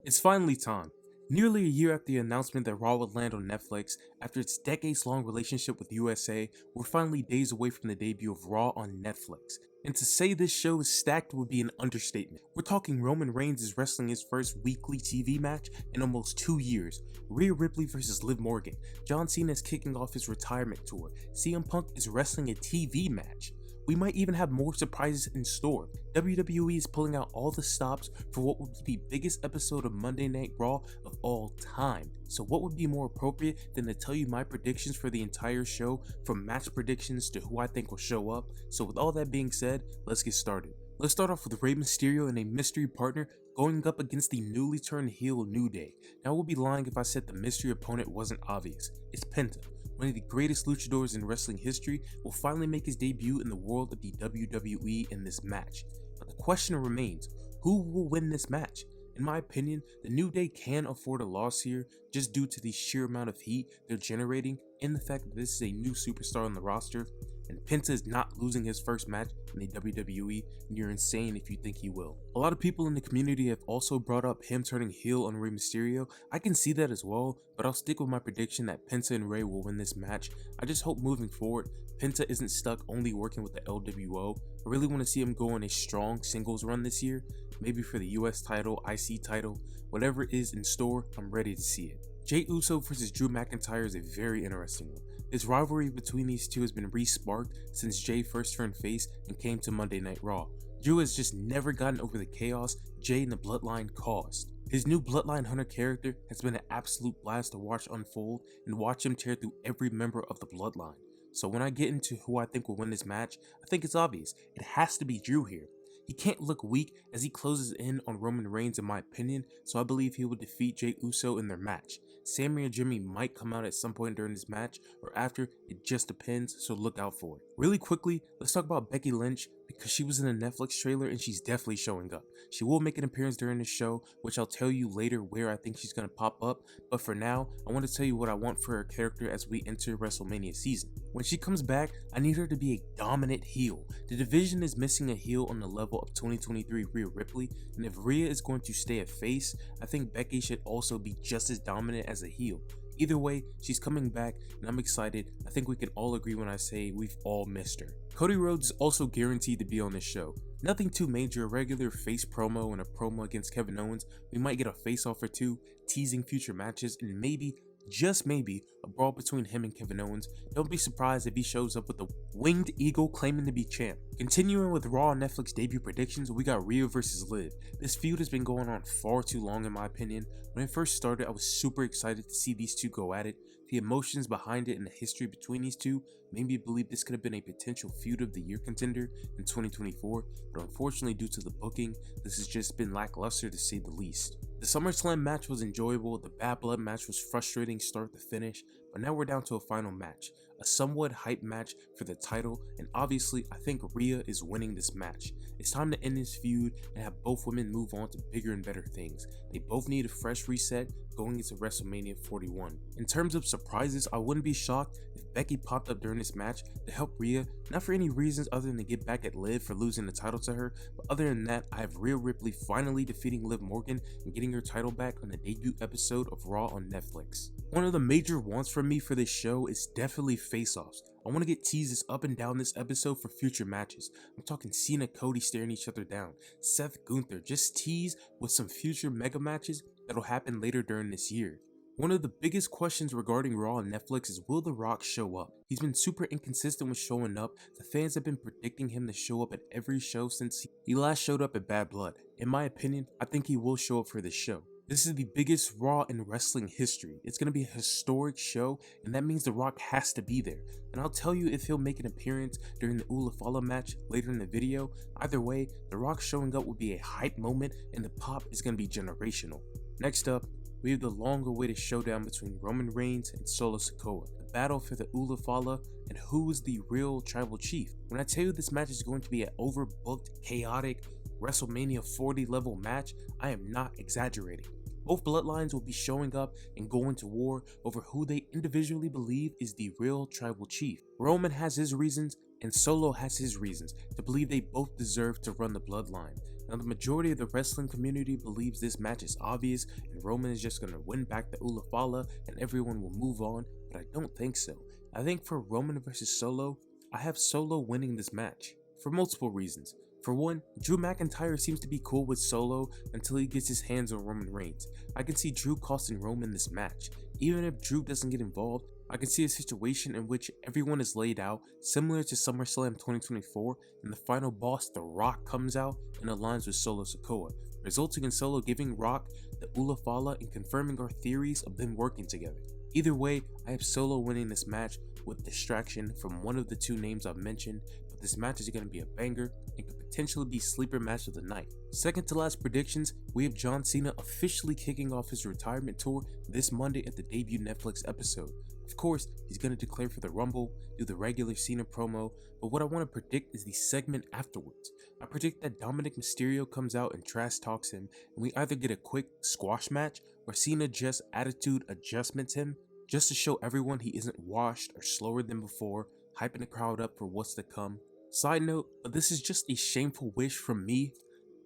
It's finally time. Nearly a year after the announcement that Raw would land on Netflix, after its decades-long relationship with USA, we're finally days away from the debut of Raw on Netflix. And to say this show is stacked would be an understatement. We're talking Roman Reigns is wrestling his first weekly TV match in almost 2 years, Rhea Ripley versus Liv Morgan, John Cena is kicking off his retirement tour, CM Punk is wrestling a TV match. We might even have more surprises in store. WWE is pulling out all the stops for what would be the biggest episode of Monday Night Raw of all time. So what would be more appropriate than to tell you my predictions for the entire show, from match predictions to who I think will show up. So with all that being said, let's get started. Let's start off with Rey Mysterio and a mystery partner going up against the newly turned heel New Day. Now I would be lying if I said the mystery opponent wasn't obvious. It's Penta, one of the greatest luchadors in wrestling history, will finally make his debut in the world of the WWE in this match. But the question remains, who will win this match? In my opinion, the New Day can afford a loss here just due to the sheer amount of heat they're generating and the fact that this is a new superstar on the roster, and Penta is not losing his first match in the WWE, and you're insane if you think he will. A lot of people in the community have also brought up him turning heel on Rey Mysterio. I can see that as well, but I'll stick with my prediction that Penta and Rey will win this match. I just hope moving forward, Penta isn't stuck only working with the LWO. I really want to see him go on a strong singles run this year, maybe for the US title, IC title, whatever is in store, I'm ready to see it. Jey Uso versus Drew McIntyre is a very interesting one. This rivalry between these two has been re-sparked since Jey first turned face and came to Monday Night Raw. Drew has just never gotten over the chaos Jey and the Bloodline caused. His new Bloodline Hunter character has been an absolute blast to watch unfold and watch him tear through every member of the Bloodline. So when I get into who I think will win this match, I think it's obvious. It has to be Drew here. He can't look weak as he closes in on Roman Reigns in my opinion, so I believe he will defeat Jey Uso in their match. Sammy or Jimmy might come out at some point during this match or after, it just depends, so look out for it. Really quickly, let's talk about Becky Lynch because she was in a Netflix trailer and she's definitely showing up. She will make an appearance during the show, which I'll tell you later where I think she's going to pop up, but for now, I want to tell you what I want for her character as we enter WrestleMania season. When she comes back, I need her to be a dominant heel. The division is missing a heel on the level of 2023 Rhea Ripley, and if Rhea is going to stay a face, I think Becky should also be just as dominant as a heel. Either way, she's coming back and I'm excited. I think we can all agree when I say we've all missed her. Cody Rhodes is also guaranteed to be on this show. Nothing too major, a regular face promo and a promo against Kevin Owens. We might get a face-off or two, teasing future matches, and maybe, just maybe, a brawl between him and Kevin Owens. Don't be surprised if he shows up with the winged eagle claiming to be champ. Continuing with Raw Netflix debut predictions, we got Rhea versus Liv. This feud has been going on far too long in my opinion. When it first started, I was super excited to see these two go at it. The emotions behind it and the history between these two made me believe this could have been a potential feud of the year contender in 2024, but unfortunately due to the booking, this has just been lackluster to say the least. The SummerSlam match was enjoyable, the Bad Blood match was frustrating start to finish, but now we're down to a final match, a somewhat hype match for the title, and obviously I think Rhea is winning this match. It's time to end this feud and have both women move on to bigger and better things. They both need a fresh reset going into WrestleMania 41. In terms of surprises, I wouldn't be shocked if Becky popped up during this match to help Rhea, not for any reasons other than to get back at Liv for losing the title to her, but other than that, I have Rhea Ripley finally defeating Liv Morgan and getting her title back on the debut episode of Raw on Netflix. One of the major wants from me for this show is definitely face-offs. I want to get teases up and down this episode for future matches. I'm talking Cena, Cody staring each other down, Seth, Gunther, just tease with some future mega matches that'll happen later during this year. One of the biggest questions regarding Raw on Netflix is, will The Rock show up? He's been super inconsistent with showing up. The fans have been predicting him to show up at every show since he last showed up at Bad Blood. In my opinion, I think he will show up for this show. This is the biggest Raw in wrestling history. It's going to be a historic show, and that means The Rock has to be there. And I'll tell you if he'll make an appearance during the Ulafala match later in the video. Either way, The Rock showing up will be a hype moment, and the pop is going to be generational. Next up, we have the long-awaited showdown between Roman Reigns and Solo Sikoa, the battle for the Ulafala and who is the real tribal chief. When I tell you this match is going to be an overbooked, chaotic, WrestleMania 40 level match, I am not exaggerating. Both bloodlines will be showing up and going to war over who they individually believe is the real tribal chief. Roman has his reasons and Solo has his reasons to believe they both deserve to run the bloodline. Now, the majority of the wrestling community believes this match is obvious and Roman is just going to win back the Ulafala and everyone will move on, but I don't think so. I think for Roman versus Solo, I have Solo winning this match for multiple reasons. For one, Drew McIntyre seems to be cool with Solo until he gets his hands on Roman Reigns. I can see Drew costing Roman this match. Even if Drew doesn't get involved, I can see a situation in which everyone is laid out, similar to SummerSlam 2024, and the final boss, The Rock, comes out and aligns with Solo Sikoa, resulting in Solo giving Rock the Ulafala and confirming our theories of them working together. Either way, I have Solo winning this match with distraction from one of the two names I've mentioned, but this match is going to be a banger and could potentially be sleeper match of the night. Second to last predictions, we have John Cena officially kicking off his retirement tour this Monday at the debut Netflix episode. Of course, he's going to declare for the Rumble, do the regular Cena promo, but what I want to predict is the segment afterwards. I predict that Dominic Mysterio comes out and trash talks him, and we either get a quick squash match or Cena just attitude adjustments him just to show everyone he isn't washed or slower than before, hyping the crowd up for what's to come. Side note, but this is just a shameful wish from me.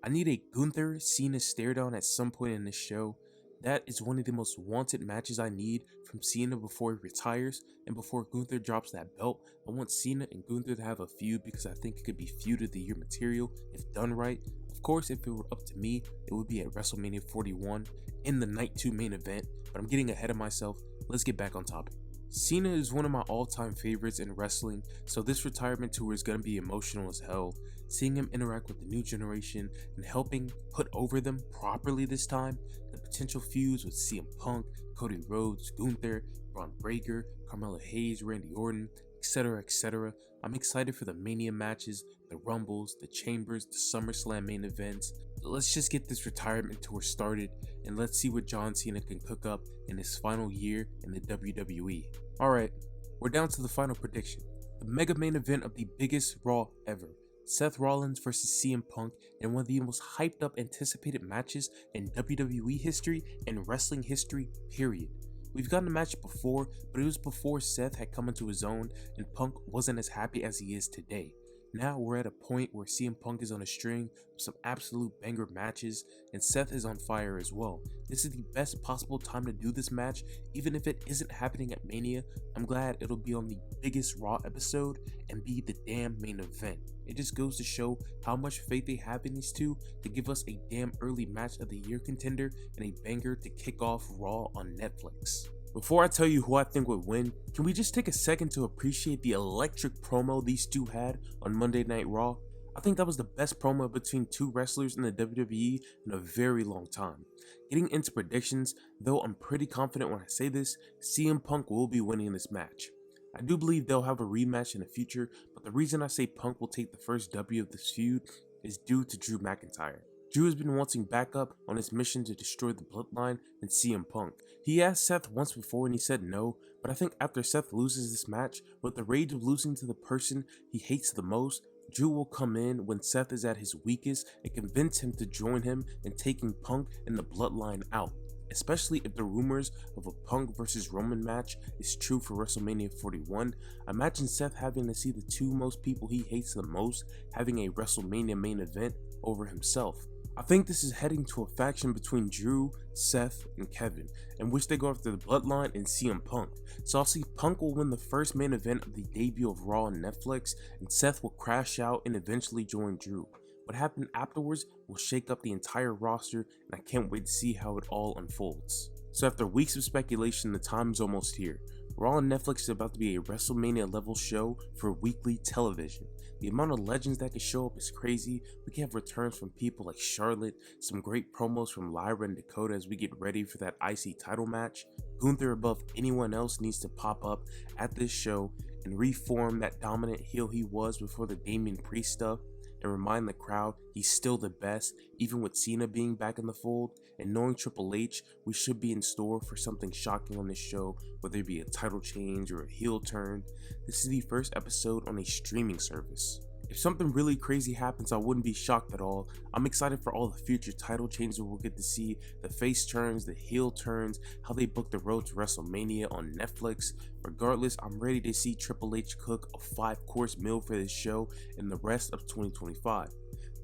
I need a Gunther Cena stare down at some point in this show. That is one of the most wanted matches I need from Cena before he retires and before Gunther drops that belt. I want Cena and Gunther to have a feud because I think it could be feud of the year material if done right. Of course, if it were up to me, it would be at WrestleMania 41 in the Night 2 main event, but I'm getting ahead of myself. Let's get back on topic. Cena is one of my all-time favorites in wrestling, so this retirement tour is going to be emotional as hell. Seeing him interact with the new generation and helping put over them properly this time, the potential feuds with CM Punk, Cody Rhodes, Gunther, Braun Breaker, Carmelo Hayes, Randy Orton, etc., etc. I'm excited for the Mania matches, the Rumbles, the Chambers, the SummerSlam main events. Let's just get this retirement tour started and let's see what John Cena can cook up in his final year in the WWE. Alright, we're down to the final prediction. The mega main event of the biggest Raw ever. Seth Rollins versus CM Punk in one of the most hyped up anticipated matches in WWE history and wrestling history, period. We've gotten a match before, but it was before Seth had come into his own and Punk wasn't as happy as he is today. Now we're at a point where CM Punk is on a string of some absolute banger matches and Seth is on fire as well. This is the best possible time to do this match, even if it isn't happening at Mania. I'm glad it'll be on the biggest Raw episode and be the damn main event. It just goes to show how much faith they have in these two to give us a damn early match of the year contender and a banger to kick off Raw on Netflix. Before I tell you who I think would win, can we just take a second to appreciate the electric promo these two had on Monday Night Raw? I think that was the best promo between two wrestlers in the WWE in a very long time. Getting into predictions, though I'm pretty confident when I say this, CM Punk will be winning this match. I do believe they'll have a rematch in the future, but the reason I say Punk will take the first W of this feud is due to Drew McIntyre. Drew has been wanting backup on his mission to destroy the Bloodline and CM Punk. He asked Seth once before and he said no, but I think after Seth loses this match, with the rage of losing to the person he hates the most, Drew will come in when Seth is at his weakest and convince him to join him in taking Punk and the Bloodline out. Especially if the rumors of a Punk versus Roman match is true for WrestleMania 41, imagine Seth having to see the two most people he hates the most having a WrestleMania main event over himself. I think this is heading to a faction between Drew, Seth, and Kevin, in which they go after the Bloodline and CM Punk. So I'll see Punk will win the first main event of the debut of Raw on Netflix, and Seth will crash out and eventually join Drew. What happened afterwards will shake up the entire roster, and I can't wait to see how it all unfolds. So after weeks of speculation, the time is almost here. Raw on Netflix is about to be a WrestleMania level show for weekly television. The amount of legends that can show up is crazy. We can have returns from people like Charlotte, some great promos from Lyra and Dakota as we get ready for that IC title match. Gunther above anyone else needs to pop up at this show and reform that dominant heel he was before the Damian Priest stuff, and remind the crowd he's still the best, even with Cena being back in the fold. And knowing Triple H, we should be in store for something shocking on this show, whether it be a title change or a heel turn. This is the first episode on a streaming service. If something really crazy happens, I wouldn't be shocked at all. I'm excited for all the future title changes we'll get to see, the face turns, the heel turns, how they book the road to WrestleMania on Netflix. Regardless, I'm ready to see Triple H cook a 5-course meal for this show and the rest of 2025.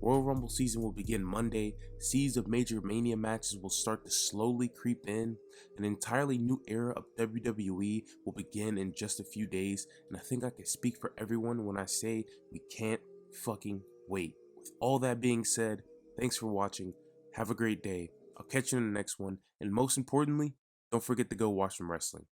Royal Rumble season will begin Monday, seeds of major Mania matches will start to slowly creep in, an entirely new era of WWE will begin in just a few days, and I think I can speak for everyone when I say we can't fucking wait. With all that being said, thanks for watching, have a great day, I'll catch you in the next one, and most importantly, don't forget to go watch some wrestling.